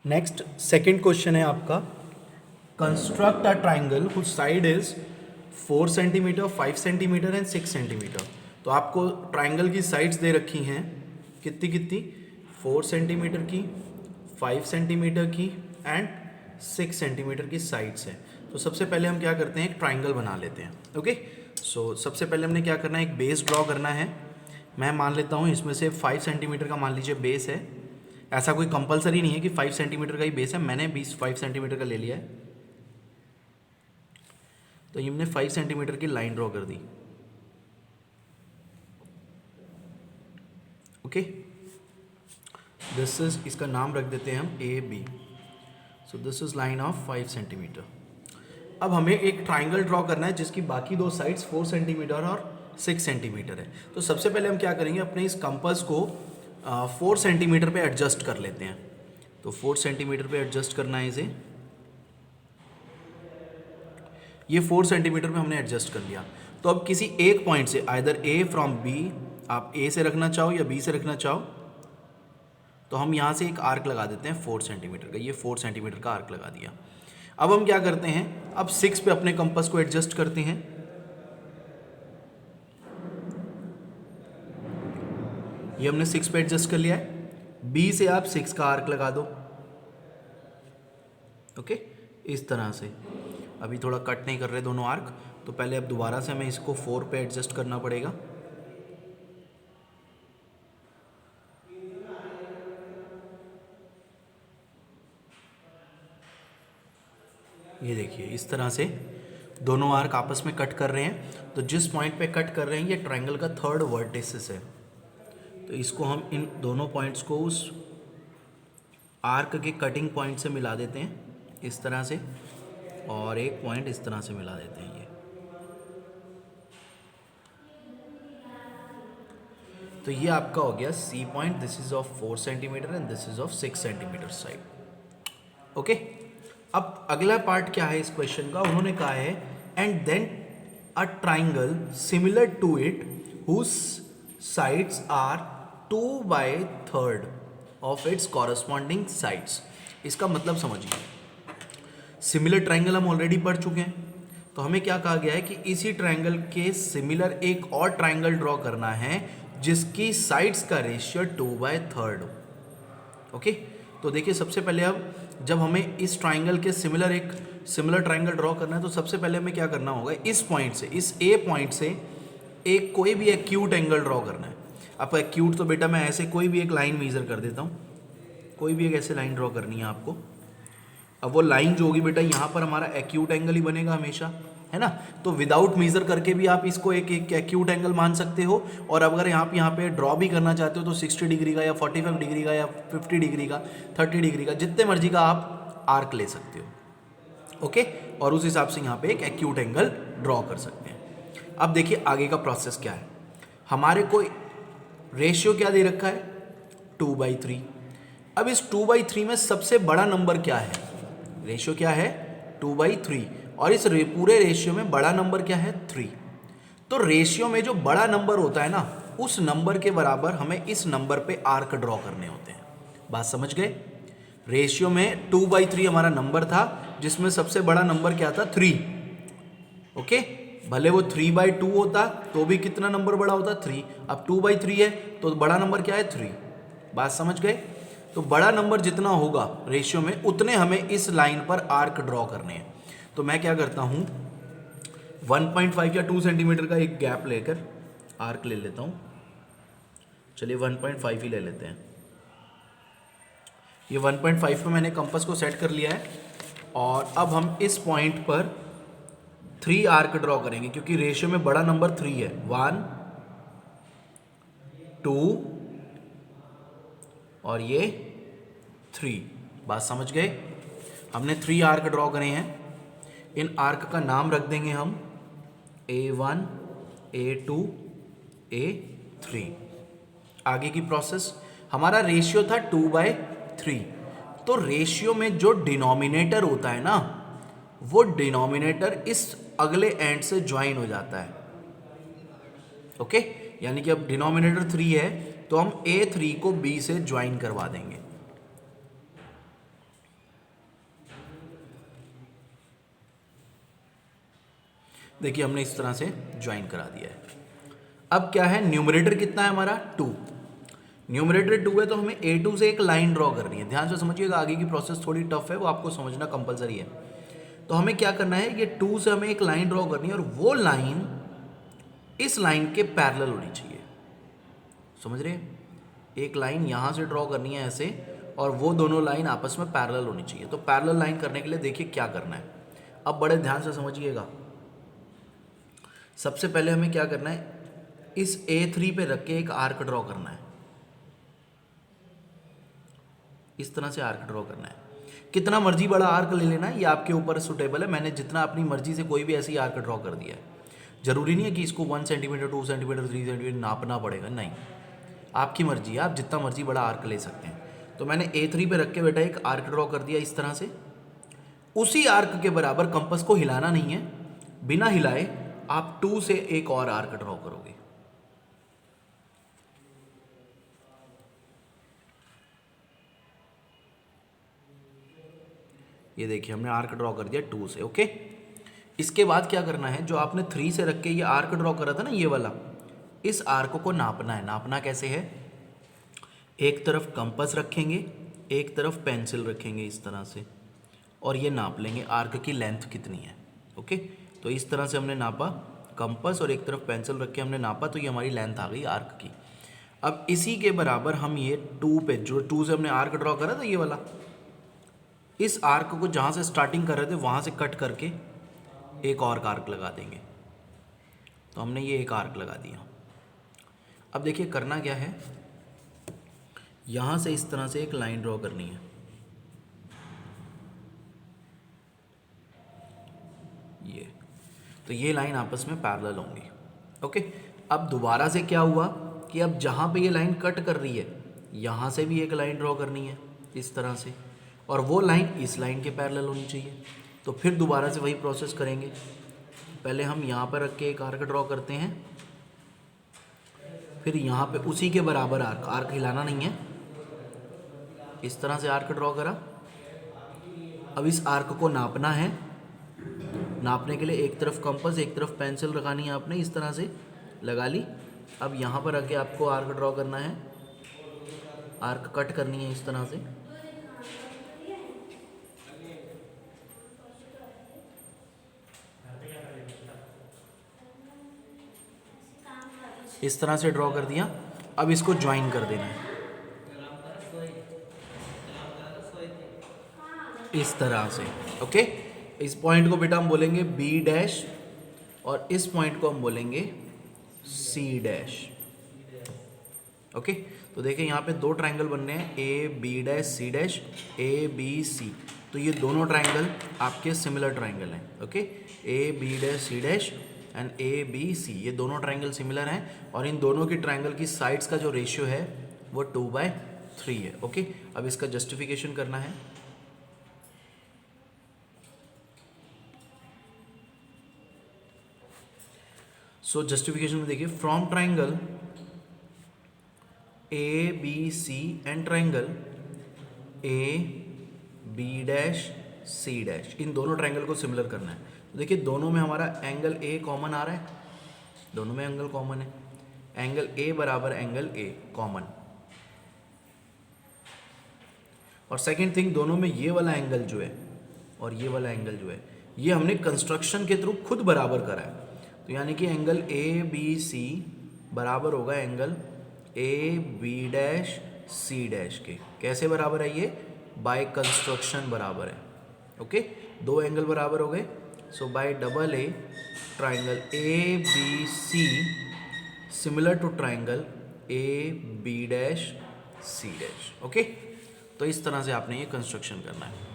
Next second question है आपका, construct a triangle whose side is 4 centimetre, 5 centimetre and 6 centimetre. तो आपको triangle की साइड्स दे रखी हैं, कितनी कितनी, 4 सेंटीमीटर की, 5 सेंटीमीटर की एंड 6 सेंटीमीटर की साइड्स हैं। तो सबसे पहले हम क्या करते हैं, एक ट्राइंगल बना लेते हैं। ओके, सो सबसे पहले हमने क्या करना है, एक बेस ड्रॉ करना है। मैं मान लेता हूँ इसमें से 5 सेंटीमीटर का मान लीजिए बेस है। ऐसा कोई कंपलसरी नहीं है कि 5 सेंटीमीटर का ही बेस है, मैंने 5 सेंटीमीटर का ले लिया है। तो ये हमने 5 सेंटीमीटर की लाइन ड्रॉ कर दी। ओके, दिस इज, इसका नाम रख देते हैं हम A B. So this is line of 5 centimetre. अब हमें एक ट्राइंगल ड्रॉ करना है जिसकी बाकी दो साइड्स 4 सेंटीमीटर और 6 सेंटीमीटर है। तो सबसे पहले हम क्या करेंगे, अपने इस कंपास को 4 सेंटीमीटर पे एडजस्ट कर लेते हैं। तो 4 सेंटीमीटर पे एडजस्ट करना है इसे। ये 4 सेंटीमीटर पे हमने एडजस्ट कर लिया। तो अब किसी एक पॉइंट से, आइदर ए फ्रॉम बी, आप ए से रखना चाहो या बी से रखना चाहो, तो हम यहाँ से एक आर्क लगा देते हैं 4 सेंटीमीटर का। ये 4 सेंटीमीटर का आर्क लगा दिया। अब हम क्या करते हैं, अब 6 पे अपने कंपास को एडजस्ट करते हैं। ये हमने 6 पे एडजस्ट कर लिया है। बी से आप 6 का आर्क लगा दो। ओके, इस तरह से। अभी थोड़ा कट नहीं कर रहे दोनों आर्क, तो पहले अब दोबारा से हमें इसको 4 पे एडजस्ट करना पड़ेगा। ये देखिए, इस तरह से दोनों आर्क आपस में कट कर रहे हैं। तो जिस पॉइंट पे कट कर रहे हैं, ये ट्रायंगल का थर्ड वर्टिसिस है। तो इसको हम इन दोनों पॉइंट्स को उस आर्क के कटिंग पॉइंट से मिला देते हैं इस तरह से, और एक पॉइंट इस तरह से मिला देते हैं। ये तो ये आपका हो गया C point. This is of 4 centimetre and this is of 6 centimetre side. Okay, अब अगला पार्ट क्या है इस क्वेश्चन का, उन्होंने कहा है and then a triangle similar to it whose sides are 2/3 of its corresponding sides. इसका मतलब समझिए, सिमिलर ट्राइंगल हम ऑलरेडी पढ़ चुके हैं। तो हमें क्या कहा गया है कि इसी ट्राइंगल के सिमिलर एक और ट्राइंगल ड्रॉ करना है जिसकी साइड्स का रेशियो 2/3 हो। ओके, तो देखिए, सबसे पहले अब जब हमें इस ट्राइंगल के सिमिलर ट्राइंगल ड्रॉ करना है, तो सबसे पहले हमें क्या करना होगा, इस पॉइंट से, इस ए पॉइंट से एक कोई भी एक्यूट एंगल ड्रॉ करना है। अब एक्यूट तो बेटा मैं ऐसे कोई भी एक लाइन मेजर कर देता हूँ, कोई भी एक ऐसे लाइन ड्रॉ करनी है आपको। अब वो लाइन जो होगी बेटा, यहाँ पर हमारा एक्यूट एंगल ही बनेगा हमेशा, है ना। तो विदाउट मेजर करके भी आप इसको एक एक्यूट एंगल मान सकते हो। और अगर यहाँ पे ड्रॉ भी करना चाहते हो तो 60 डिग्री का या 45 डिग्री का या 50 डिग्री का, 30 डिग्री का, जितने मर्जी का आप आर्क ले सकते हो। ओके, और उस हिसाब से यहाँ पे एक एक्यूट एंगल ड्रॉ कर सकते हैं। अब देखिए आगे का प्रोसेस क्या है। हमारे को रेशियो क्या दे रखा है, 2/3। अब इस 2/3 में सबसे बड़ा नंबर क्या है, रेशियो क्या है, 2/3, और इस पूरे रेशियो में बड़ा नंबर क्या है, 3। तो रेशियो में जो बड़ा नंबर होता है ना, उस नंबर के बराबर हमें इस नंबर पे आर्क ड्रॉ करने होते हैं। बात समझ गए। रेशियो में 2/3 हमारा नंबर था, जिसमें सबसे बड़ा नंबर क्या था, 3। ओके, भले वो 3/2 होता तो भी कितना नंबर बड़ा होता, 3। अब 2/3 है तो बड़ा नंबर क्या है, 3। बात समझ गए। तो बड़ा नंबर जितना होगा रेशियो में, उतने हमें इस लाइन पर आर्क ड्रॉ करने हैं। तो मैं क्या करता हूं, 1.5 या 2 सेंटीमीटर का एक गैप लेकर आर्क ले लेता हूं। चलिए 1.5 ही ले लेते हैं। ये 1.5 पे मैंने कंपास को सेट कर लिया है, और अब हम इस पॉइंट पर 3 आर्क ड्रॉ करेंगे, क्योंकि रेशियो में बड़ा नंबर 3 है। 1, 2 और ये 3। बात समझ गए। हमने 3 आर्क ड्रॉ करे हैं। इन आर्क का नाम रख देंगे हम A1, A2, A3। आगे की प्रोसेस, हमारा रेशियो था 2/3। तो रेशियो में जो डिनोमिनेटर होता है ना, वो डिनोमिनेटर इस अगले एंड से ज्वाइन हो जाता है। ओके, यानी कि अब डिनोमिनेटर 3 है तो हम A3 को B से ज्वाइन करवा देंगे। देखिए हमने इस तरह से ज्वाइन करा दिया है। अब क्या है, न्यूमरेटर कितना है हमारा 2, न्यूमरेटर 2 है तो हमें A2 से एक लाइन ड्रॉ करनी है। ध्यान से समझिएगा, आगे की प्रोसेस थोड़ी टफ है, वो आपको समझना कंपलसरी है। तो हमें क्या करना है, ये 2 से हमें एक लाइन ड्रॉ करनी है और वो लाइन इस लाइन के पैरेलल होनी चाहिए। समझ रहे हैं, एक लाइन यहाँ से ड्रॉ करनी है ऐसे, और वो दोनों लाइन आपस में पैरेलल होनी चाहिए। तो पैरेलल लाइन करने के लिए देखिए क्या करना है, अब बड़े ध्यान से समझिएगा। सबसे पहले हमें क्या करना है, इस A3 पे रख के एक आर्क ड्रॉ करना है। इस तरह से आर्क ड्रॉ करना है। कितना मर्जी बड़ा आर्क ले लेना है, ये आपके ऊपर सुटेबल है। मैंने जितना अपनी मर्जी से कोई भी ऐसी आर्क ड्रॉ कर दिया है। जरूरी नहीं है कि इसको 1 सेंटीमीटर 2 सेंटीमीटर 3 सेंटीमीटर नापना पड़ेगा, नहीं, आपकी मर्जी है, आप जितना मर्जी बड़ा आर्क ले सकते हैं। तो मैंने A3 पे रख के बेटा एक आर्क ड्रॉ कर दिया इस तरह से। उसी आर्क के बराबर कंपास को हिलाना नहीं है, बिना हिलाए आप 2 से एक और आर्क ड्रॉ करोगे। ये देखिए हमने आर्क ड्रॉ कर दिया 2 से, ओके। इसके बाद क्या करना है, जो आपने 3 से रख के ये आर्क ड्रॉ करा था ना, ये वाला, इस आर्क को नापना है। नापना कैसे है, एक तरफ कंपास रखेंगे, एक तरफ पेंसिल रखेंगे इस तरह से, और ये नाप लेंगे आर्क की लेंथ कितनी है, ओके। तो इस तरह से हमने नापा, कंपास और एक तरफ पेंसिल रख के हमने नापा, तो ये हमारी लेंथ आ गई आर्क की। अब इसी के बराबर हम ये 2 पे, जो 2 से हमने आर्क ड्रॉ करा था ये वाला, इस आर्क को जहाँ से स्टार्टिंग कर रहे थे वहाँ से कट करके एक और आर्क लगा देंगे। तो हमने ये एक आर्क लगा दिया। अब देखिए करना क्या है, यहाँ से इस तरह से एक लाइन ड्रॉ करनी है, ये, तो ये लाइन आपस में पैरेलल होंगी, ओके। अब दोबारा से क्या हुआ कि अब जहाँ पे ये लाइन कट कर रही है, यहाँ से भी एक लाइन ड्रॉ करनी है इस तरह से, और वो लाइन इस लाइन के पैरेलल होनी चाहिए। तो फिर दोबारा से वही प्रोसेस करेंगे। पहले हम यहाँ पर रख के एक आर्क ड्रॉ करते हैं, फिर यहाँ पे उसी के बराबर आर्क, आर्क हिलाना नहीं है, इस तरह से आर्क ड्रॉ करा। अब इस आर्क को नापना है, नापने के लिए एक तरफ कंपास एक तरफ पेंसिल लगानी है आपने, इस तरह से लगा ली। अब यहाँ पर आके आपको आर्क ड्रॉ करना है, आर्क कट करनी है इस तरह से, इस तरह से ड्रॉ कर दिया। अब इसको ज्वाइन कर देना है इस तरह से, ओके। इस पॉइंट को बेटा हम बोलेंगे B डैश, और इस पॉइंट को हम बोलेंगे C डैश, ओके। तो देखिए यहाँ पे दो ट्रायंगल बन रहे हैं, A B dash C dash, A B C। तो ये दोनों ट्रायंगल आपके सिमिलर ट्रायंगल हैं, okay. A B dash C dash and A B C, ये दोनों ट्रायंगल सिमिलर हैं, और इन दोनों की ट्रायंगल की साइड्स का जो रेशियो है वो 2/3 है, ओके। अब इसका जस्टिफिकेशन करना है। सो जस्टिफिकेशन में देखिए, from triangle ABC and triangle AB dash C dash, इन दोनों ट्रायंगल को सिमिलर करना है। तो देखिए दोनों में हमारा एंगल A कॉमन आ रहा है, दोनों में एंगल कॉमन है, एंगल A बराबर एंगल A कॉमन। और सेकंड थिंग, दोनों में ये वाला एंगल जो है और ये वाला एंगल जो है, ये हमने कंस्ट्रक्शन के थ्रू खुद बराबर करा है। तो यानी कि एंगल ABC बराबर होगा angle AB dash C dash के। कैसे बराबर है ये, बाय कंस्ट्रक्शन बराबर है, ओके। दो एंगल बराबर हो गए, so by double A triangle ABC similar to triangle AB dash C dash, okay. तो इस तरह से आपने ये कंस्ट्रक्शन करना है।